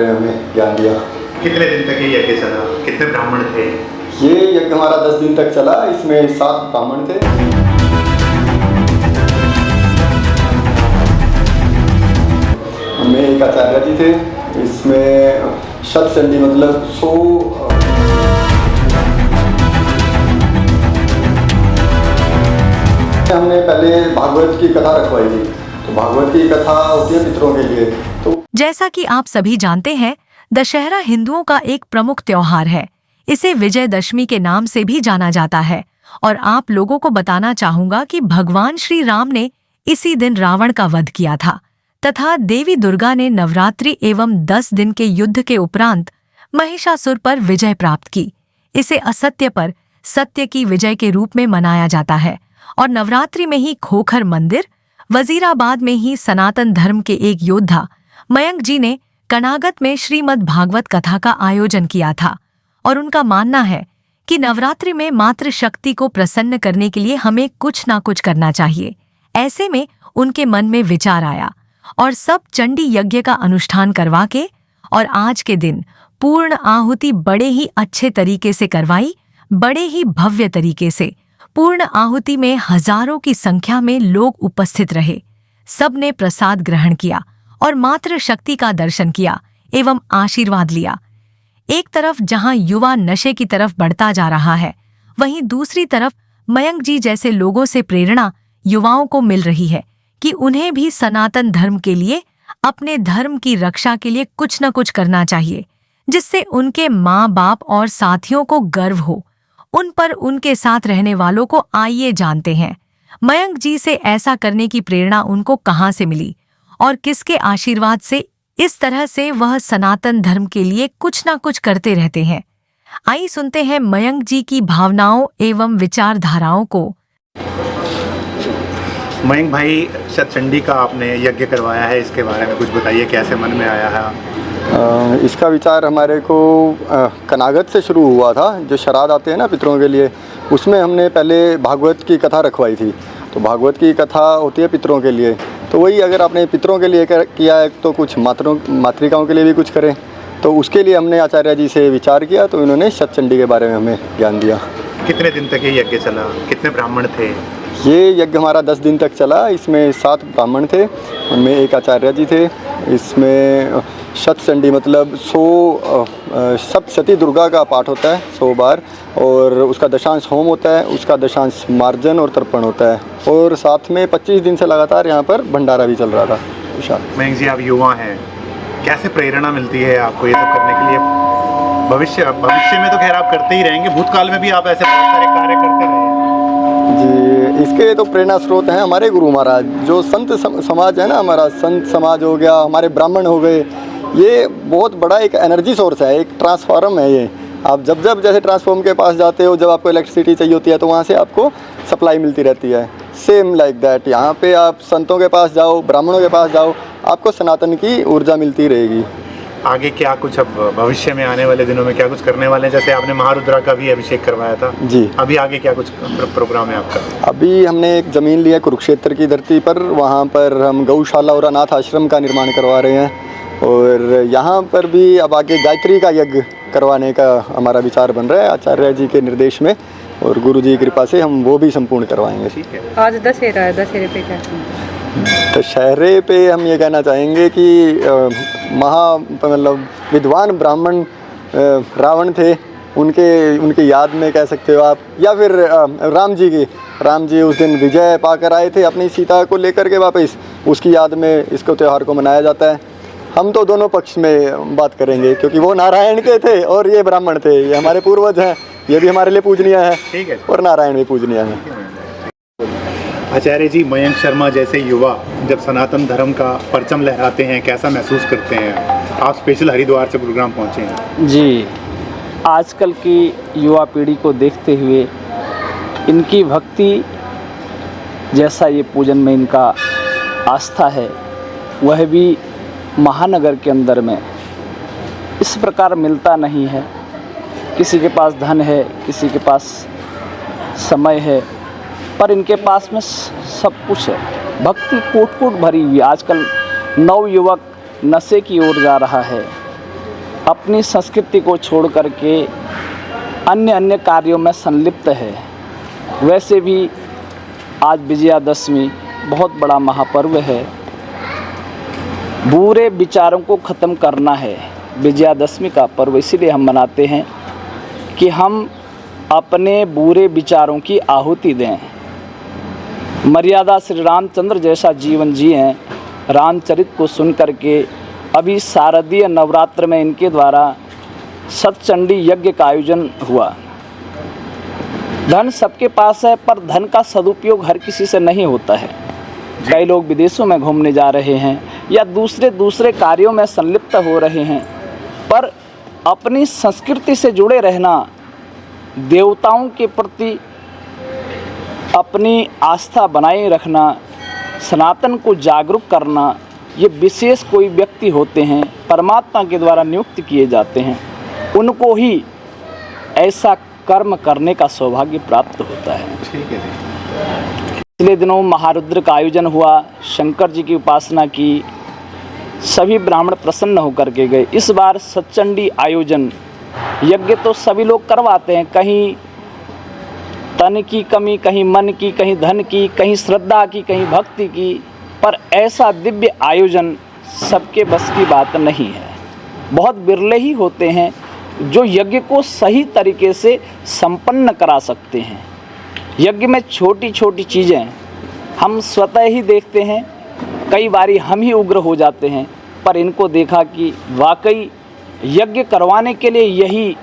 हमें ज्ञान दिया। कितने दिन तक ये यज्ञ चला? कितने ब्राह्मण थे? ये यज्ञ हमारा 10 दिन तक चला। इसमें 7 ब्राह्मण थे। हमें एक आचार्य जी थे। इसमें शतचंडी मतलब 100 हमने पहले भागवत की कथा रखवाई थी। तो भागवत की कथा होती है पितरों के लिए। तो जैसा कि आप सभी जानते हैं, दशहरा हिंदुओं का एक प्रमुख त्योहार है। इसे विजयदशमी के नाम से भी जाना जाता है और आप लोगों को बताना चाहूंगा कि भगवान श्री राम ने इसी दिन रावण का वध किया था तथा देवी दुर्गा ने नवरात्रि एवं 10 दिन के युद्ध के उपरांत महिषासुर पर विजय प्राप्त की। इसे असत्य पर सत्य की विजय के रूप में मनाया जाता है और नवरात्रि में ही खोखर मंदिर वजीराबाद में ही सनातन धर्म के एक योद्धा मयंक जी ने कनागत में श्रीमद् भागवत कथा का आयोजन किया था और उनका मानना है कि नवरात्रि में मातृ शक्ति को प्रसन्न करने के लिए हमें कुछ ना कुछ करना चाहिए। ऐसे में उनके मन में विचार आया और सब चंडी यज्ञ का अनुष्ठान करवा के और आज के दिन पूर्ण आहुति बड़े ही अच्छे तरीके से करवाई। बड़े ही भव्य तरीके से पूर्ण आहुति में हजारों की संख्या में लोग उपस्थित रहे। सबने प्रसाद ग्रहण किया और मातृ शक्ति का दर्शन किया एवं आशीर्वाद लिया। एक तरफ जहां युवा नशे की तरफ बढ़ता जा रहा है, वहीं दूसरी तरफ मयंक जी जैसे लोगों से प्रेरणा युवाओं को मिल रही है कि उन्हें भी सनातन धर्म के लिए, अपने धर्म की रक्षा के लिए कुछ न कुछ करना चाहिए, जिससे उनके माँ बाप और साथियों को गर्व हो। उन पर उनके साथ रहने वालों को आइए जानते हैं मयंक जी से ऐसा करने की प्रेरणा उनको कहाँ से मिली और किसके आशीर्वाद से इस तरह से वह सनातन धर्म के लिए कुछ ना कुछ करते रहते हैं। आइए सुनते हैं मयंक जी की भावनाओं एवं विचारधाराओं को। मयंक भाई, शतचंडी का आपने यज्ञ करवाया है, इसके बारे में कुछ बताइए, कैसे मन में आया है? इसका विचार हमारे को कनागत से शुरू हुआ था। जो श्राद्ध आते हैं ना पितरों के लिए, उसमें हमने पहले भागवत की कथा रखवाई थी। तो भागवत की कथा होती है पितरों के लिए, तो वही अगर आपने पितरों के लिए किया है तो कुछ मातृकाओं के लिए भी कुछ करें। तो उसके लिए हमने आचार्य जी से विचार किया, तो इन्होंने शतचंडी के बारे में हमें ज्ञान दिया। कितने दिन तक ये यज्ञ चला? कितने ब्राह्मण थे? ये यज्ञ हमारा 10 दिन तक चला। इसमें 7 ब्राह्मण थे, उनमें एक आचार्य जी थे। इसमें शतचंडी मतलब 100 सप्तशती दुर्गा का पाठ होता है 100 बार, और उसका दशांश होम होता है, उसका दशांश मार्जन और तर्पण होता है, और साथ में 25 दिन से लगातार यहाँ पर भंडारा भी चल रहा था। मयंक जी, आप युवा हैं, कैसे प्रेरणा मिलती है आपको ये सब करने के लिए? भविष्य में तो खैर आप करते ही रहेंगे, भूतकाल में भी आप ऐसे बहुत सारे कार्य करते रहे जी। इसके तो प्रेरणा स्रोत हैं हमारे गुरु महाराज। जो संत समाज है ना, हमारा संत समाज हो गया, हमारे ब्राह्मण हो गए, ये बहुत बड़ा एक एनर्जी सोर्स है, एक ट्रांसफार्म है ये। आप जब जैसे ट्रांसफॉर्म के पास जाते हो, जब आपको इलेक्ट्रिसिटी चाहिए होती है तो वहाँ से आपको सप्लाई मिलती रहती है। सेम लाइक दैट यहाँ पे आप संतों के पास जाओ, ब्राह्मणों के पास जाओ, आपको सनातन की ऊर्जा मिलती रहेगी। आगे क्या कुछ अब भविष्य में आने वाले दिनों में क्या कुछ करने वाले हैं? जैसे आपने महारुद्रा का भी अभिषेक करवाया था जी, अभी आगे क्या कुछ प्रोग्राम है आपका? अभी हमने एक ज़मीन ली है कुरुक्षेत्र की धरती पर, वहाँ पर हम गौशाला और अनाथ आश्रम का निर्माण करवा रहे हैं, और यहाँ पर भी अब आगे गायत्री का यज्ञ करवाने का हमारा विचार बन रहा है आचार्य जी के निर्देश में, और गुरु जी की कृपा से हम वो भी संपूर्ण करवाएंगे। ठीक है। आज दशहरा है, दशहरे पे क्या? दशहरे पे हम ये कहना चाहेंगे कि मतलब विद्वान ब्राह्मण रावण थे, उनकी याद में कह सकते हो आप, या फिर राम जी उस दिन विजय पाकर आए थे अपनी सीता को लेकर के वापस, उसकी याद में इसको त्यौहार को मनाया जाता है। हम तो दोनों पक्ष में बात करेंगे, क्योंकि वो नारायण के थे और ये ब्राह्मण थे, ये हमारे पूर्वज हैं, ये भी हमारे लिए पूजनीय है। ठीक है। और नारायण भी पूजनीय है। आचार्य जी, मयंक शर्मा जैसे युवा जब सनातन धर्म का परचम लहराते हैं, कैसा महसूस करते हैं? आप स्पेशल हरिद्वार से प्रोग्राम पहुंचे हैं। जी, आजकल की युवा पीढ़ी को देखते हुए इनकी भक्ति जैसा ये पूजन में इनका आस्था है, वह भी महानगर के अंदर में इस प्रकार मिलता नहीं है। किसी के पास धन है, किसी के पास समय है, पर इनके पास में सब कुछ है। भक्ति कूट कूट भरी हुई। आजकल नवयुवक नशे की ओर जा रहा है, अपनी संस्कृति को छोड़ करके अन्य अन्य कार्यों में संलिप्त है। वैसे भी आज विजयादशमी बहुत बड़ा महापर्व है। बुरे विचारों को ख़त्म करना है। विजयादशमी का पर्व इसीलिए हम मनाते हैं कि हम अपने बुरे विचारों की आहुति दें। मर्यादा श्री रामचंद्र जैसा जीवन जिएं। रामचरित को सुन करके अभी शारदीय नवरात्र में इनके द्वारा सतचंडी यज्ञ का आयोजन हुआ। धन सबके पास है, पर धन का सदुपयोग हर किसी से नहीं होता है। कई लोग विदेशों में घूमने जा रहे हैं या दूसरे कार्यों में संलिप्त हो रहे हैं, पर अपनी संस्कृति से जुड़े रहना, देवताओं के प्रति अपनी आस्था बनाए रखना, सनातन को जागरूक करना, ये विशेष कोई व्यक्ति होते हैं, परमात्मा के द्वारा नियुक्त किए जाते हैं। उनको ही ऐसा कर्म करने का सौभाग्य प्राप्त होता है। ठीक है। पिछले दिनों महारुद्र का आयोजन हुआ, शंकर जी की उपासना की, सभी ब्राह्मण प्रसन्न होकर के गए। इस बार सतचंडी आयोजन यज्ञ तो सभी लोग करवाते हैं, कहीं तन की कमी, कहीं मन की, कहीं धन की, कहीं श्रद्धा की, कहीं भक्ति की, पर ऐसा दिव्य आयोजन सबके बस की बात नहीं है। बहुत बिरले ही होते हैं जो यज्ञ को सही तरीके से संपन्न करा सकते हैं। यज्ञ में छोटी छोटी चीज़ें हम स्वतः ही देखते हैं, कई बारी हम ही उग्र हो जाते हैं, पर इनको देखा कि वाकई यज्ञ करवाने के लिए यही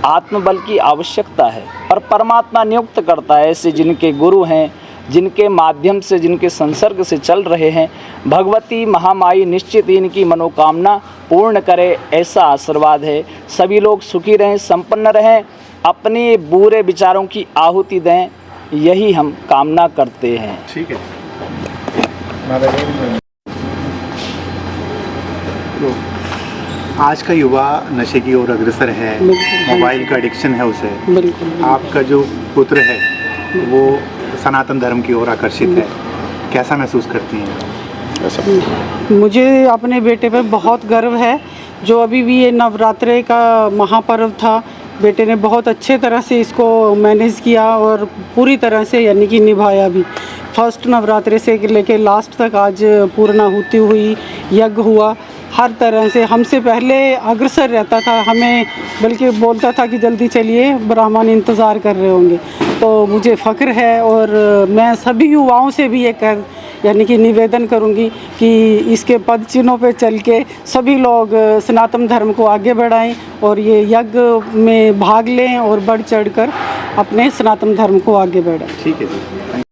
आत्मबल की आवश्यकता है। और परमात्मा नियुक्त करता है ऐसे जिनके गुरु हैं, जिनके माध्यम से, जिनके संसर्ग से चल रहे हैं। भगवती महामाई निश्चित इनकी मनोकामना पूर्ण करे, ऐसा आशीर्वाद है। सभी लोग सुखी रहें, संपन्न रहें, अपने बुरे विचारों की आहुति दें, यही हम कामना करते हैं। ठीक है। आज का युवा नशे की ओर अग्रसर है, मोबाइल का एडिक्शन है उसे। बिल्कुल। आपका जो पुत्र है वो सनातन धर्म की ओर आकर्षित है, कैसा महसूस करती हैं? मुझे अपने बेटे पर बहुत गर्व है। जो अभी भी ये नवरात्रे का महापर्व था, बेटे ने बहुत अच्छे तरह से इसको मैनेज किया और पूरी तरह से यानी कि निभाया भी। फर्स्ट नवरात्रे से लेके लास्ट तक आज पूर्णाहुति हुई, यज्ञ हुआ, हर तरह से हमसे पहले अग्रसर रहता था, हमें बल्कि बोलता था कि जल्दी चलिए ब्राह्मण इंतज़ार कर रहे होंगे। तो मुझे फ़ख्र है और मैं सभी युवाओं से भी ये यानी कि निवेदन करूंगी कि इसके पद चिन्हों पे चल के सभी लोग सनातन धर्म को आगे बढ़ाएं और ये यज्ञ में भाग लें और बढ़ चढ़ कर अपने सनातन धर्म को आगे बढ़ाएं। ठीक है जी।